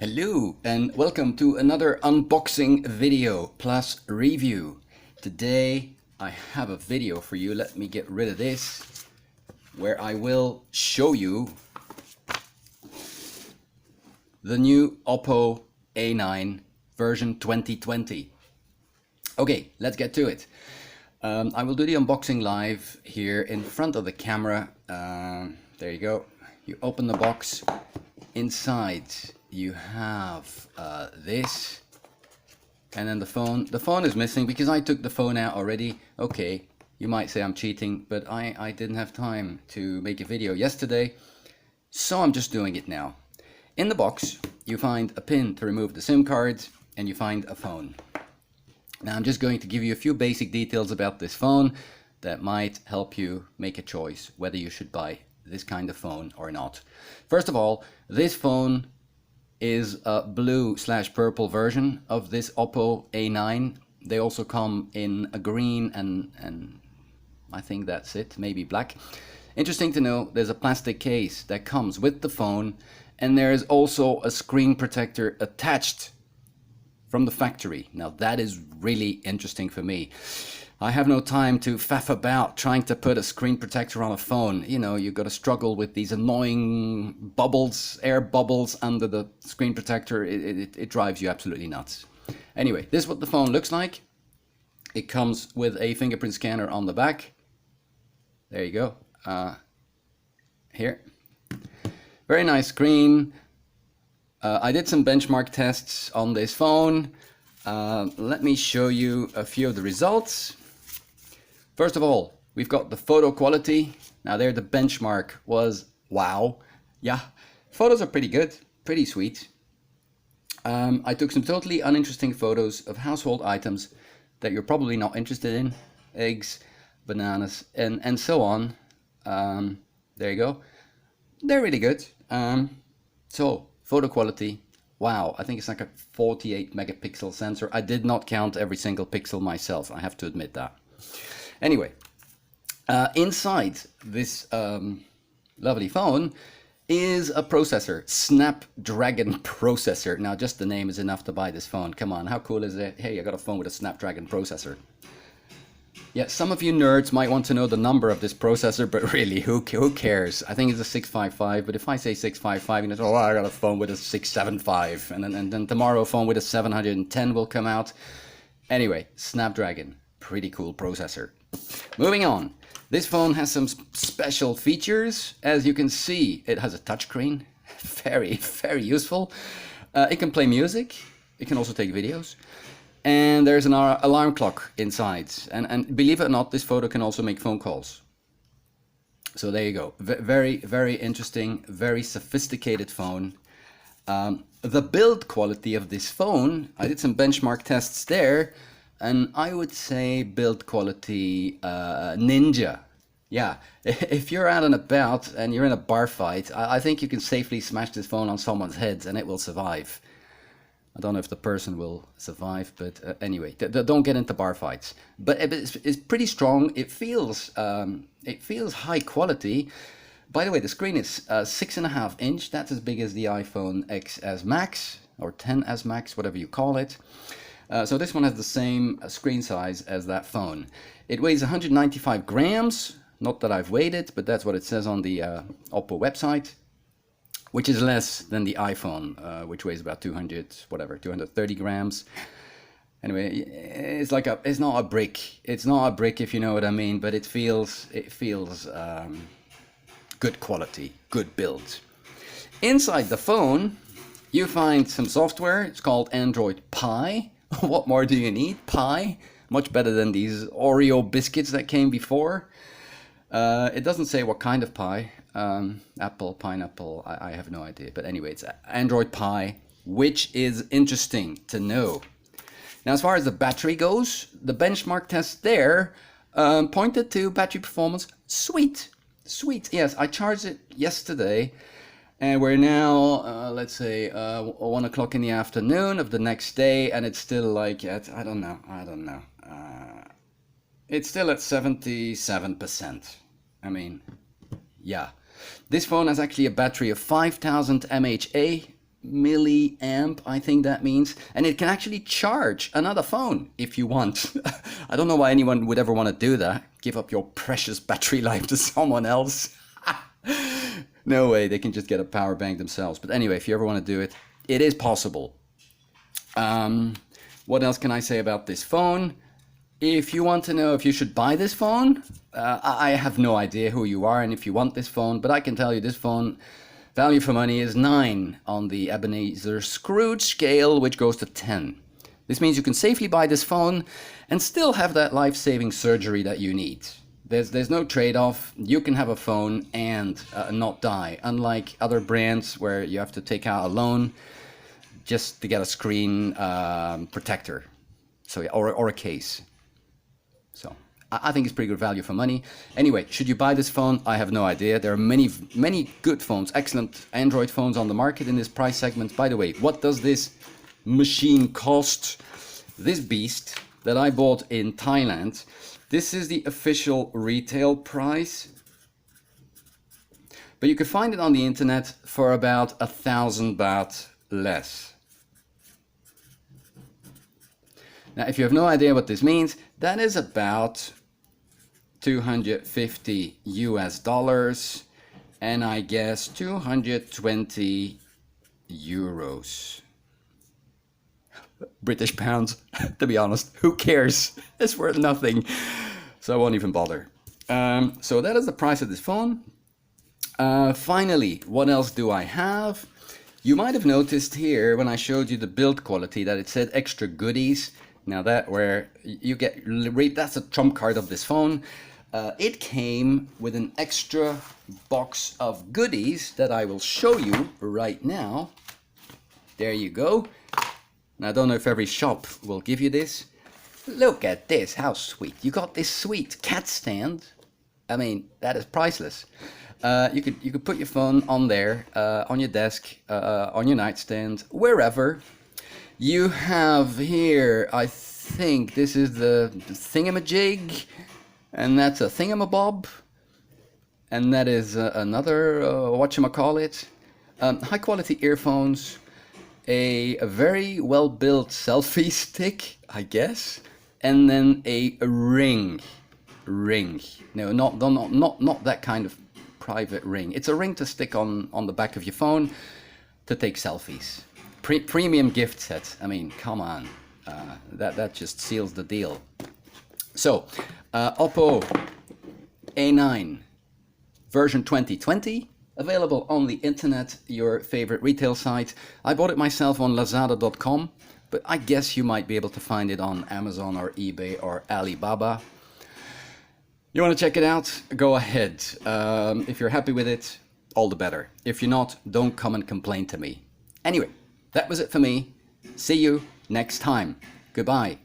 Hello and welcome to another unboxing video plus review. Today I have a video for you. Let me get rid of this, where I will show you the new Oppo A9 version 2020. Okay, let's get to it. I will do the unboxing live here in front of the camera. There you go. You open the box. Inside you have this, and then the phone. The phone is missing because I took the phone out already. Okay, you might say I'm cheating, but I didn't have time to make a video yesterday, so I'm just doing it now. In the box you find a pin to remove the SIM card, and you find a phone. Now I'm just going to give you a few basic details about this phone that might help you make a choice whether you should buy this kind of phone or not. First of all, this phone is a blue/purple version of this Oppo A9. They also come in a green and I think that's it, maybe black. Interesting to know, there's a plastic case that comes with the phone, and there is also a screen protector attached from the factory. Now that is really interesting for me. I have no time to faff about trying to put a screen protector on a phone. You know, you've got to struggle with these annoying bubbles, air bubbles under the screen protector. It drives you absolutely nuts. Anyway, this is what the phone looks like. It comes with a fingerprint scanner on the back. There you go. Here. Very nice screen. I did some benchmark tests on this phone. Let me show you a few of the results. First of all, we've got the photo quality. Now there the benchmark was wow. Yeah, photos are pretty good, pretty sweet. I took some totally uninteresting photos of household items that you're probably not interested in. Eggs, bananas, and so on. There you go. They're really good. So, photo quality. Wow, I think it's like a 48 megapixel sensor. I did not count every single pixel myself, I have to admit that. Anyway, inside this lovely phone is a processor, Snapdragon processor. Now just the name is enough to buy this phone. Come on, how cool is it? Hey, I got a phone with a Snapdragon processor. Yeah, some of you nerds might want to know the number of this processor, but really, who cares? I think it's a 655, but if I say 655, you know, oh, I got a phone with a 675, and then tomorrow a phone with a 710 will come out. Anyway, Snapdragon, pretty cool processor. Moving on, this phone has some special features. As you can see, it has a touchscreen, very useful. It can play music, it can also take videos. And there's an alarm clock inside, and believe it or not, this photo can also make phone calls. So there you go. Very interesting, very sophisticated phone. The build quality of this phone, I did some benchmark tests there, and I would say build quality ninja. Yeah, if you're out and about and you're in a bar fight, I think you can safely smash this phone on someone's head and it will survive. I don't know if the person will survive, but anyway, don't get into bar fights. But it's pretty strong. It feels high quality. By the way, the screen is 6.5 inch. That's as big as the iPhone XS Max or XS Max, whatever you call it. So this one has the same screen size as that phone. It weighs 195 grams. Not that I've weighed it, but that's what it says on the Oppo website. Which is less than the iPhone, which weighs about 230 grams. Anyway, it's not a brick. It's not a brick, if you know what I mean, but it feels good quality, good build. Inside the phone, you find some software. It's called Android Pie. What more do you need? Pie, much better than these Oreo biscuits that came before. It doesn't say what kind of pie. Apple, pineapple, I have no idea. But anyway, it's Android Pie, which is interesting to know. Now, as far as the battery goes, the benchmark test there pointed to battery performance. Sweet. Yes, I charged it yesterday, and we're now, let's say, 1 o'clock in the afternoon of the next day, and it's still like at, I don't know. It's still at 77%. I mean, yeah. This phone has actually a battery of 5000 mAh, milliamp, I think that means, and it can actually charge another phone if you want. I don't know why anyone would ever want to do that. Give up your precious battery life to someone else. No way, they can just get a power bank themselves. But anyway, if you ever want to do it, it is possible. What else can I say about this phone? If you want to know if you should buy this phone, I have no idea who you are and if you want this phone, but I can tell you this phone, value for money is 9 on the Ebenezer Scrooge scale, which goes to 10. This means you can safely buy this phone and still have that life-saving surgery that you need. There's no trade-off. You can have a phone and not die, unlike other brands where you have to take out a loan just to get a screen protector, so or a case. So I think it's pretty good value for money. Anyway, should you buy this phone? I have no idea. There are many good phones, excellent Android phones on the market in this price segment. By the way, what does this machine cost? This beast that I bought in Thailand, this is the official retail price. But you can find it on the internet for about 1,000 baht less. Now, if you have no idea what this means, that is about 250 US dollars and I guess 220 euros. British pounds, to be honest, who cares? It's worth nothing, so I won't even bother. So that is the price of this phone. Finally, what else do I have? You might have noticed here when I showed you the build quality that it said extra goodies. Now that where you get, that's a trump card of this phone. It came with an extra box of goodies that I will show you right now. There you go. Now, I don't know if every shop will give you this. Look at this, how sweet. You got this sweet cat stand. I mean, that is priceless. You could put your phone on there, on your desk, on your nightstand, wherever. You have here, I think this is the thingamajig, and that's a thingamabob, and that is another, whatchamacallit, high quality earphones, a very well built selfie stick, I guess, and then a ring. No, not that kind of private ring. It's a ring to stick on the back of your phone to take selfies. Premium gift set. I mean, come on, that just seals the deal. So, Oppo A9 version 2020. Available on the internet, your favorite retail site. I bought it myself on Lazada.com, but I guess you might be able to find it on Amazon or eBay or Alibaba. You want to check it out? Go ahead. If you're happy with it, all the better. If you're not, don't come and complain to me. Anyway, that was it for me. See you next time. Goodbye.